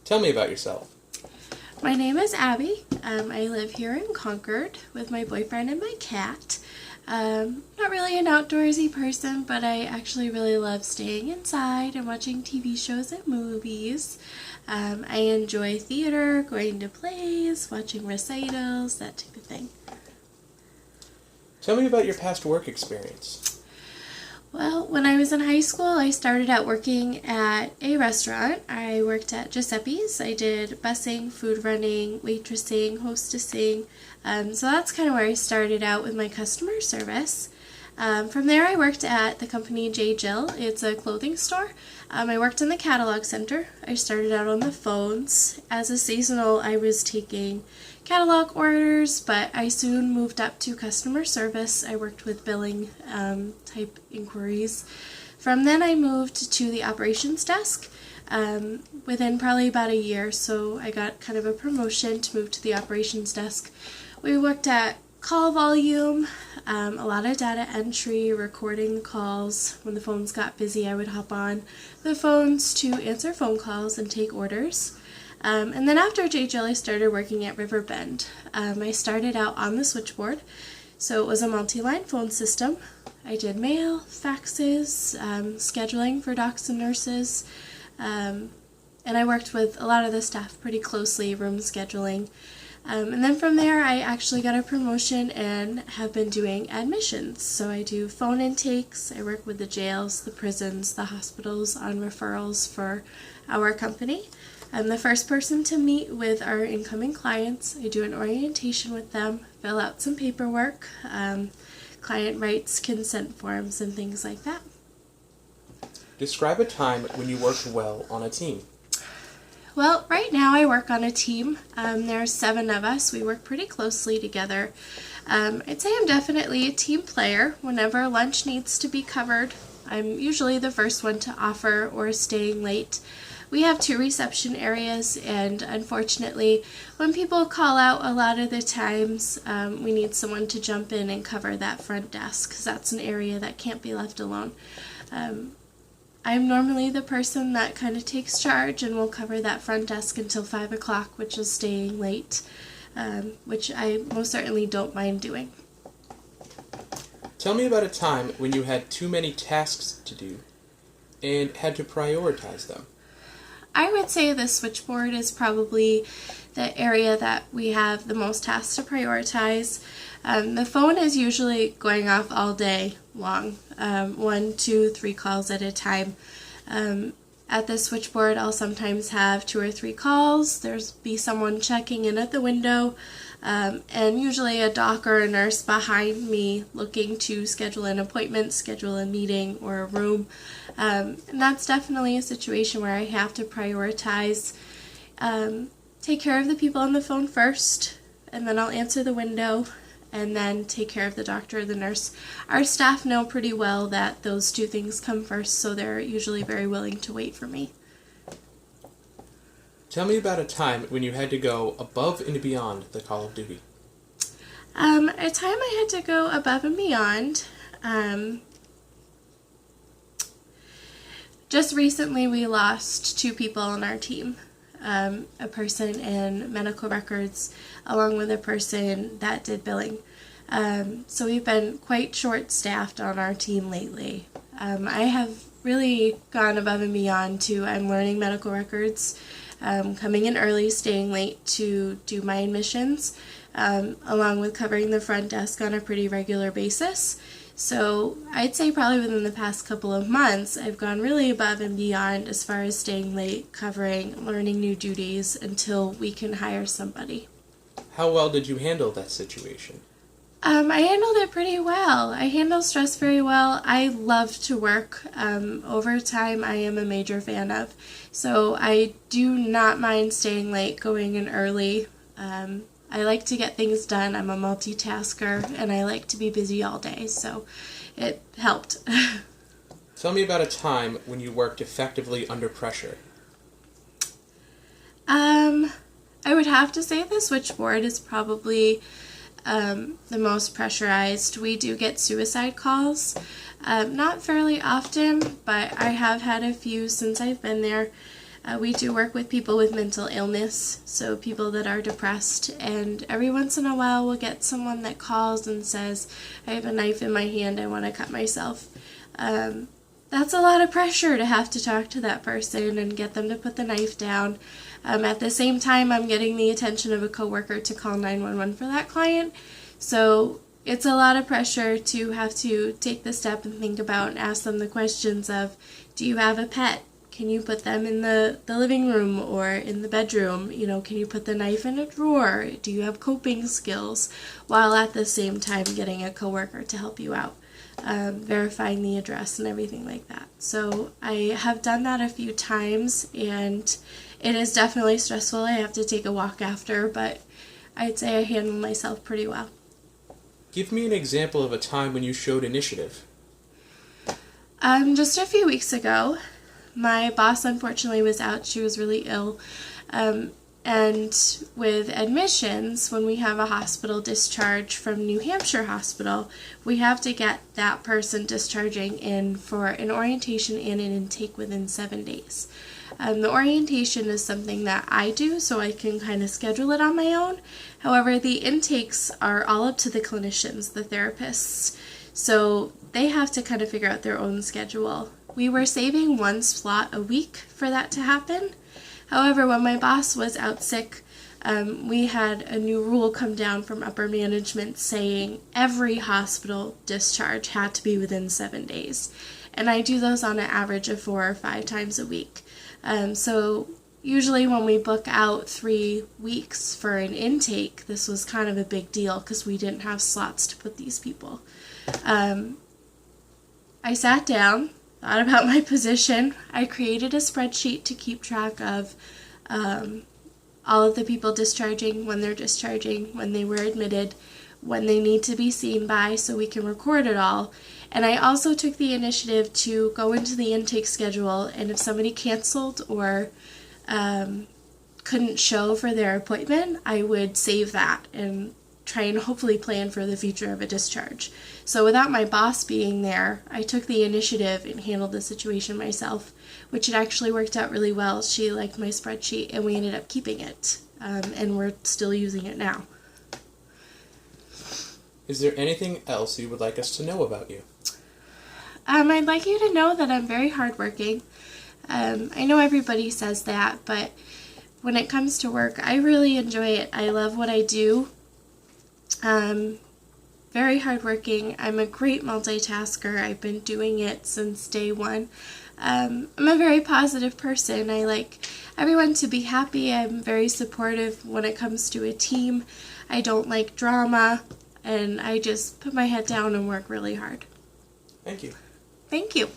Tell me about yourself. My name is Abby. I live here in Concord with my boyfriend and my cat. Not really an outdoorsy person, but I actually really love staying inside and watching TV shows and movies. I enjoy theater, going to plays, watching recitals, that type of thing. Tell me about your past work experience. Well, when I was in high school, I started out working at a restaurant. I worked at Giuseppe's. I did busing, food running, waitressing, hostessing. So that's kind of where I started out with my customer service. From there, I worked at the company J. Jill. It's a clothing store. I worked in the catalog center. I started out on the phones. As a seasonal, I was taking catalog orders, but I soon moved up to customer service. I worked with billing type inquiries. From then, I moved to the operations desk within probably about a year, so I got kind of a promotion to move to the operations desk. We worked at call volume, a lot of data entry, recording the calls. When the phones got busy, I would hop on the phones to answer phone calls and take orders. And then after J. Jill, I started working at Riverbend. I started out on the switchboard, so it was a multi-line phone system. I did mail, faxes, scheduling for docs and nurses, and I worked with a lot of the staff pretty closely, room scheduling. And then from there, I actually got a promotion and have been doing admissions. So I do phone intakes, I work with the jails, the prisons, the hospitals on referrals for our company. I'm the first person to meet with our incoming clients. I do an orientation with them, fill out some paperwork, client rights, consent forms, and things like that. Describe a time when you worked well on a team. Well, right now I work on a team. There's 7 of us. We work pretty closely together. I'd say I'm definitely a team player. Whenever lunch needs to be covered, I'm usually the first one to offer or staying late. We have 2 reception areas, and unfortunately, when people call out, a lot of the times we need someone to jump in and cover that front desk, because that's an area that can't be left alone. I'm normally the person that kind of takes charge and will cover that front desk until 5 o'clock, which is staying late, which I most certainly don't mind doing. Tell me about a time when you had too many tasks to do and had to prioritize them. I would say the switchboard is probably the area that we have the most tasks to prioritize. The phone is usually going off all day long, 1, 2, 3 calls at a time. At the switchboard, I'll sometimes have 2 or 3 calls. There's be someone checking in at the window, and usually a doc or a nurse behind me looking to schedule an appointment, schedule a meeting or a room. And that's definitely a situation where I have to prioritize, take care of the people on the phone first, and then I'll answer the window, and then take care of the doctor or the nurse. Our staff know pretty well that those 2 things come first, so they're usually very willing to wait for me. Tell me about a time when you had to go above and beyond the call of duty. A time I had to go above and beyond. Just recently we lost 2 people on our team. A person in medical records along with a person that did billing. So we've been quite short-staffed on our team lately. I have really gone above and beyond to I'm learning medical records, coming in early, staying late to do my admissions, along with covering the front desk on a pretty regular basis. So I'd say probably within the past couple of months, I've gone really above and beyond as far as staying late, covering, learning new duties until we can hire somebody. How well did you handle that situation? I handled it pretty well. I handle stress very well. I love to work. Overtime I am a major fan of. So I do not mind staying late, going in early. I like to get things done. I'm a multitasker, and I like to be busy all day, so it helped. Tell me about a time when you worked effectively under pressure. I would have to say the switchboard is probably the most pressurized. We do get suicide calls, not fairly often, but I have had a few since I've been there. We do work with people with mental illness, so people that are depressed, and every once in a while we'll get someone that calls and says, I have a knife in my hand, I want to cut myself. That's a lot of pressure to have to talk to that person and get them to put the knife down. At the same time, I'm getting the attention of a coworker to call 911 for that client, so it's a lot of pressure to have to take the step and think about and ask them the questions of, do you have a pet? Can you put them in the living room or in the bedroom? You know, can you put the knife in a drawer? Do you have coping skills? While at the same time getting a coworker to help you out, verifying the address and everything like that. So I have done that a few times, and it is definitely stressful. I have to take a walk after, but I'd say I handle myself pretty well. Give me an example of a time when you showed initiative. Just a few weeks ago, my boss unfortunately was out. She was really ill. And with admissions, when we have a hospital discharge from New Hampshire Hospital, we have to get that person discharging in for an orientation and an intake within 7 days. The orientation is something that I do, so I can kind of schedule it on my own. However, the intakes are all up to the clinicians, the therapists. So they have to kind of figure out their own schedule. We were saving one slot a week for that to happen. However, when my boss was out sick, we had a new rule come down from upper management saying every hospital discharge had to be within 7 days. And I do those on an average of 4 or 5 times a week. So usually when we book out 3 weeks for an intake, this was kind of a big deal because we didn't have slots to put these people. I sat down, thought about my position. I created a spreadsheet to keep track of all of the people discharging, when they're discharging, when they were admitted, when they need to be seen by, so we can record it all. And I also took the initiative to go into the intake schedule, and if somebody canceled or couldn't show for their appointment, I would save that and try and hopefully plan for the future of a discharge. So without my boss being there, I took the initiative and handled the situation myself, which it actually worked out really well. She liked my spreadsheet, and we ended up keeping it, and we're still using it now. Is there anything else you would like us to know about you? I'd like you to know that I'm very hardworking. I know everybody says that, but when it comes to work, I really enjoy it. I love what I do. Very hardworking. I'm a great multitasker. I've been doing it since day one. I'm a very positive person. I like everyone to be happy. I'm very supportive when it comes to a team. I don't like drama, and I just put my head down and work really hard. Thank you. Thank you.